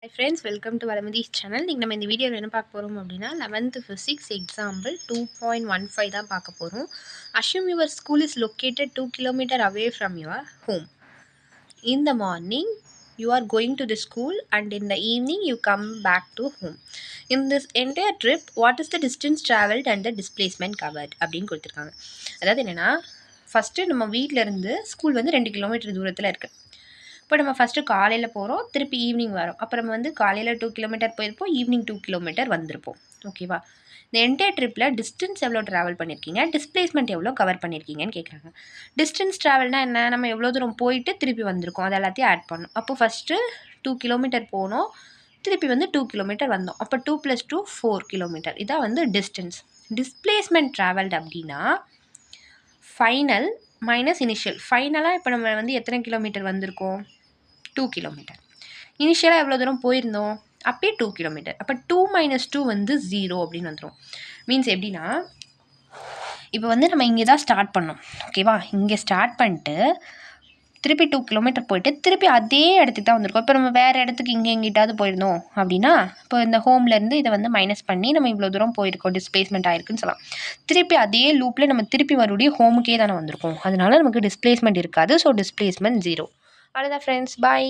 Hi friends, welcome to Valamidhi's channel. இன்னைக்கு நம்ம இந்த வீடியோவில் என்ன பார்க்க போகிறோம் அப்படின்னா 11th physics example 2.15 தான் பார்க்க போகிறோம். Assume your school is located 2 km away from your home. In the morning, you are going to the school and in the evening you come back to home. In this entire trip, what is the distance traveled and the displacement covered அப்படின்னு கொடுத்துருக்காங்க. அதாவது என்னென்னா first நம்ம வீட்டிலேருந்து school வந்து 2 kilometre தூரத்தில் இருக்குது. இப்போ நம்ம ஃபஸ்ட்டு காலையில் போகிறோம், திருப்பி ஈவினிங் வரோம். அப்போ நம்ம வந்து காலையில் 2 கிலோமீட்டர் போயிருப்போம், ஈவினிங் 2 கிலோமீட்டர் வந்திருப்போம். ஓகேவா? இந்த என்டையர் ட்ரிப்பில் டிஸ்டன்ஸ் எவ்வளோ ட்ராவல் பண்ணியிருக்கீங்க, டிஸ்பிளேஸ்மெண்ட் எவ்வளோ கவர் பண்ணியிருக்கீங்கன்னு கேட்குறாங்க. டிஸ்டன்ஸ் ட்ராவல்னால் என்ன? நம்ம எவ்வளோ தூரம் போயிட்டு திருப்பி வந்திருக்கோம், அது எல்லாத்தையும் ஆட் பண்ணணும். அப்போ ஃபஸ்ட்டு 2 கிலோமீட்டர் போனோம், திருப்பி வந்து 2 கிலோமீட்டர் வந்தோம். அப்போ 2 + 2 4 கிலோமீட்டர். இதான் வந்து டிஸ்டன்ஸ். டிஸ்பிளேஸ்மெண்ட் ட்ராவல்டு அப்படின்னா ஃபைனல் மைனஸ் இனிஷியல். ஃபைனலாக இப்போ நம்ம வந்து எத்தனை கிலோமீட்டர் வந்திருக்கோம்? 2 கிலோமீட்டர். இனிஷியலாக எவ்வளோ தூரம் போயிருந்தோம்? அப்பயே 2 கிலோமீட்டர். அப்போ 2 - 2 வந்து 0 அப்படின்னு வந்துடும். மீன்ஸ் எப்படின்னா, இப்போ வந்து நம்ம இங்கே தான் ஸ்டார்ட் பண்ணோம். ஓகேவா? இங்கே ஸ்டார்ட் பண்ணிட்டு திருப்பி 2 கிலோமீட்டர் போயிட்டு திருப்பி அதே இடத்துக்கு தான் வந்திருக்கோம். இப்போ நம்ம வேறு இடத்துக்கு இங்கே எங்கிட்டாவது போயிருந்தோம் அப்படின்னா, இப்போ இந்த ஹோம்லேருந்து இதை வந்து மைனஸ் பண்ணி நம்ம இவ்வளோ தூரம் போயிருக்கோம், டிஸ்பிளேஸ்மெண்ட் ஆயிருக்குன்னு சொல்லலாம். திருப்பி அதே லூப்பில் நம்ம திருப்பி மறுபடியும் ஹோமுக்கே தானே வந்திருக்கோம். அதனால நமக்கு டிஸ்பிளேஸ்மெண்ட் இருக்காது. So displacement 0. அவ்வளோதான் ஃப்ரெண்ட்ஸ், பாய்.